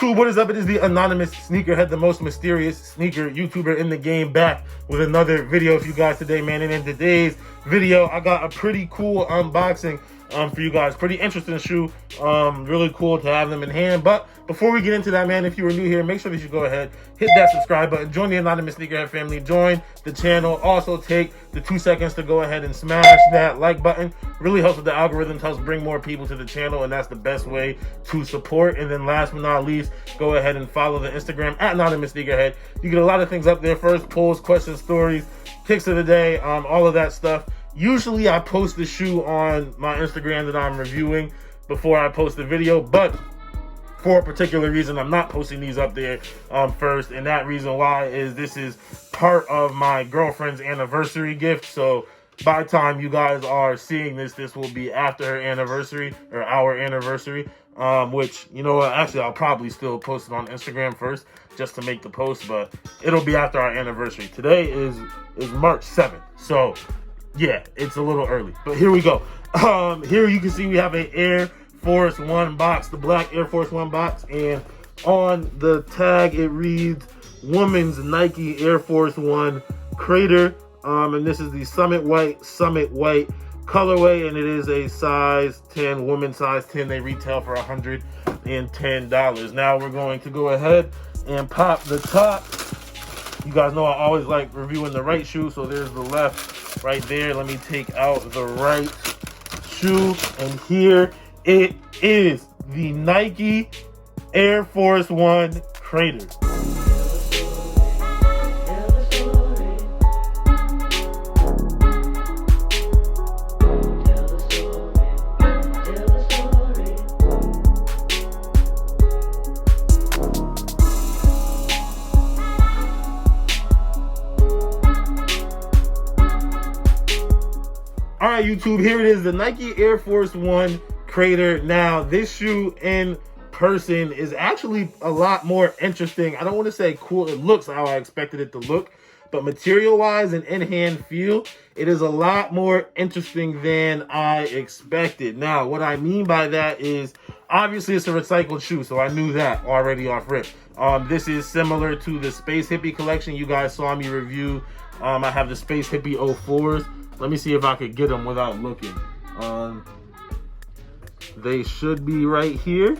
YouTube, what is up? It is the anonymous sneakerhead, the most mysterious sneaker YouTuber in the game, back with another video for you guys today, man. And in today's video, I got a pretty cool unboxing for you guys. Pretty interesting shoe. Really cool to have them in hand. But before we get into that, man, if you are new here, make sure that you go ahead, hit that subscribe button, join the anonymous sneakerhead family, join the channel. Also take the 2 seconds to go ahead and smash that like button. Really helps with the algorithm, helps bring more people to the channel, and that's the best way to support. And then last but not least, go ahead and follow the Instagram at anonymous sneakerhead. You get a lot of things up there: first polls, questions, stories, kicks of the day, all of that stuff. Usually I post the shoe on my Instagram that I'm reviewing before I post the video, but for a particular reason, I'm not posting these up there first. And that reason why is this is part of my girlfriend's anniversary gift. So by the time you guys are seeing this, this will be after her anniversary, or our anniversary, which, you know what, actually I'll probably still post it on Instagram first just to make the post, but it'll be after our anniversary. Today is March 7th. So yeah, it's a little early, but here we go. Here you can see we have an Air Force One box, the black Air Force One box, and on the tag it reads Women's Nike Air Force One Crater, and this is the Summit White colorway, and it is a size 10, woman size 10. They retail for $110. Now we're going to go ahead and pop the top. You guys know I always like reviewing the right shoe, so there's the left right there. Let me take out the right shoe, and here it is, the Nike Air Force One Crater. All right, YouTube, here it is, the Nike Air Force One Crater. Now, this shoe in person is actually a lot more interesting. I don't want to say cool. It looks how I expected it to look, but material-wise and in-hand feel, it is a lot more interesting than I expected. Now, what I mean by that is, obviously, it's a recycled shoe, so I knew that already off rip. This is similar to the Space Hippie collection you guys saw me review. I have the Space Hippie 04s. Let me see if I could get them without looking. They should be right here.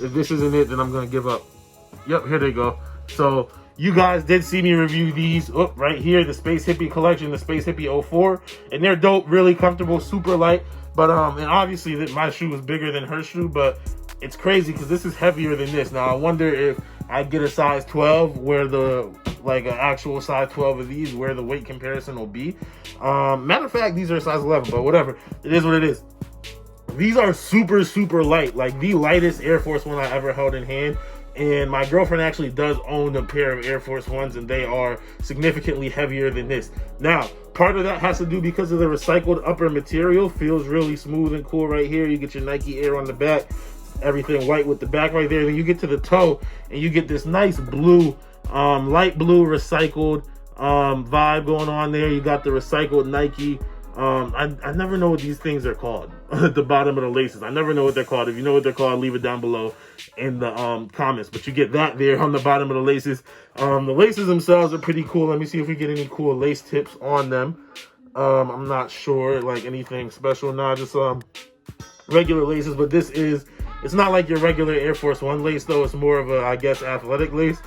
If this isn't it, then I'm gonna give up. Yep, here they go. So you guys did see me review these right here, the Space Hippie collection, the Space Hippie 04, and they're dope, really comfortable, super light. But and obviously that my shoe is bigger than her shoe, but it's crazy because this is heavier than this. Now I wonder if I get a size 12, where the an actual size 12 of these, where the weight comparison will be. Matter of fact, these are a size 11, but whatever, it is what it is. These are super, super light, like the lightest Air Force One I ever held in hand. And my girlfriend actually does own a pair of Air Force Ones, and they are significantly heavier than this. Now, part of that has to do because of the recycled upper material. Feels really smooth and cool right here. You get your Nike Air on the back, everything white with the back right there. Then you get to the toe, and you get this nice blue, light blue recycled vibe going on there. You got the recycled Nike. I never know what these things are called at the bottom of the laces. I never know what they're called. If you know what they're called, leave it down below in the comments. But you get that there on the bottom of the laces. The laces themselves are pretty cool. Let me see if we get any cool lace tips on them. I'm not sure, like anything special. Nah, just regular laces. But this is, it's not like your regular Air Force One lace though. It's more of a, I guess, athletic lace.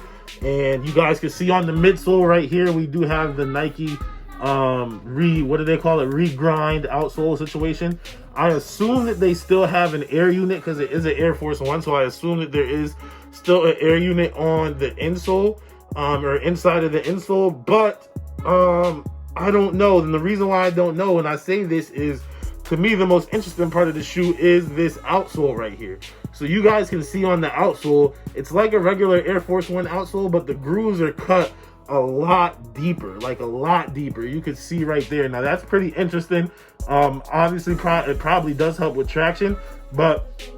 And you guys can see on the midsole right here, we do have the Nike what do they call it, regrind outsole situation. I assume that they still have an air unit because it is an Air Force One, so I assume that there is still an air unit on the insole, or inside of the insole, but I don't know. And the reason why I don't know when I say this is, to me, the most interesting part of the shoe is this outsole right here. So you guys can see on the outsole, it's like a regular Air Force One outsole, but the grooves are cut a lot deeper, like a lot deeper. You can see right there. Now that's pretty interesting. Obviously it probably does help with traction, but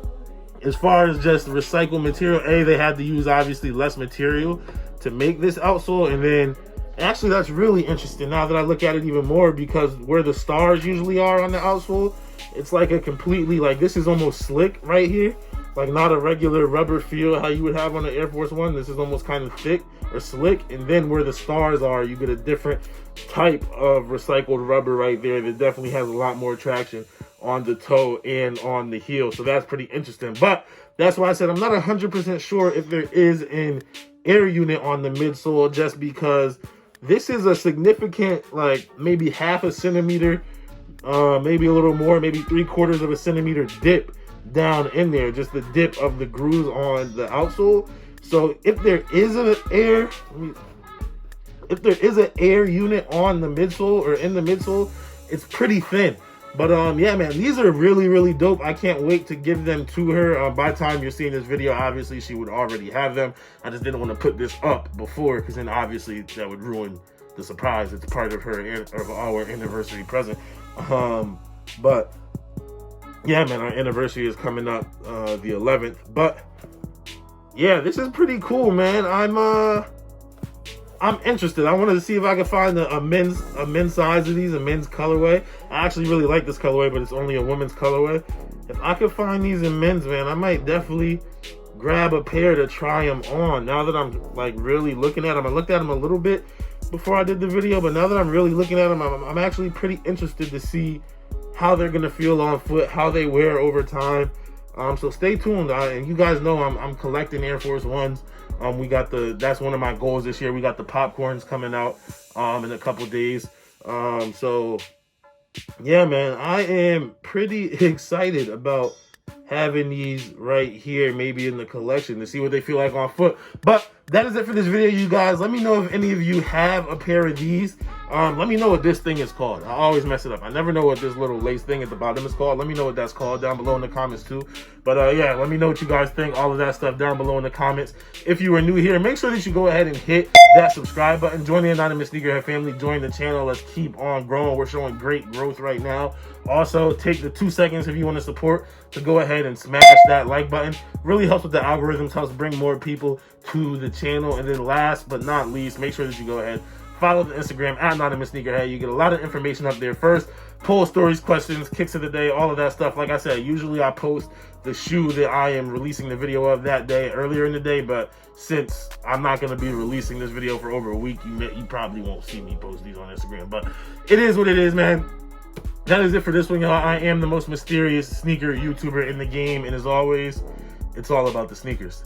as far as just recycled material, they had to use obviously less material to make this outsole. And then actually that's really interesting now that I look at it even more, because where the stars usually are on the outsole, it's like a completely, like, this is almost slick right here. like not a regular rubber feel how you would have on an Air Force One. This is almost kind of thick or slick. And then where the stars are, you get a different type of recycled rubber right there that definitely has a lot more traction on the toe and on the heel. So that's pretty interesting. But that's why I said I'm not 100% sure if there is an air unit on the midsole, just because this is a significant, like maybe half a centimeter, maybe a little more, maybe 3/4 of a centimeter dip down in there, just the dip of the grooves on the outsole. So if there is an air, unit on the midsole or in the midsole, it's pretty thin. But yeah, man, these are really, really dope. I can't wait to give them to her. By the time you're seeing this video, obviously she would already have them. I just didn't want to put this up before, because then obviously that would ruin the surprise. It's part of our anniversary present. But yeah, man, our anniversary is coming up the 11th. But yeah, this is pretty cool, man. I'm interested. I wanted to see if I could find a men's size of these, a men's colorway. I actually really like this colorway, but it's only a women's colorway. If I could find these in men's, man, I might definitely grab a pair to try them on. Now that I'm like really looking at them, I looked at them a little bit before I did the video, but now that I'm really looking at them, I'm actually pretty interested to see how they're gonna feel on foot, how they wear over time. So stay tuned. And you guys know I'm collecting Air Force Ones. That's one of my goals this year. We got the popcorns coming out in a couple days. So yeah, man, I am pretty excited about having these right here, maybe in the collection, to see what they feel like on foot. But that is it for this video, you guys. Let me know if any of you have a pair of these. Let me know what this thing is called. I always mess it up. I never know what this little lace thing at the bottom is called. Let me know what that's called down below in the comments too. But yeah, let me know what you guys think. All of that stuff down below in the comments. If you are new here, make sure that you go ahead and hit that subscribe button. Join the Anonymous Sneakerhead family. Join the channel. Let's keep on growing. We're showing great growth right now. Also, take the 2 seconds if you want to support to go ahead and smash that like button. Really helps with the algorithms, helps bring more people to the channel. And then last but not least, make sure that you go ahead, follow the Instagram at Anonymous Sneakerhead. You get a lot of information up there. First, poll stories, questions, kicks of the day, all of that stuff. Like I said, usually I post the shoe that I am releasing the video of that day earlier in the day, but since I'm not going to be releasing this video for over a week, you probably won't see me post these on Instagram. But it is what it is, man. That is it for this one, y'all. I am the most mysterious sneaker YouTuber in the game, and as always, it's all about the sneakers.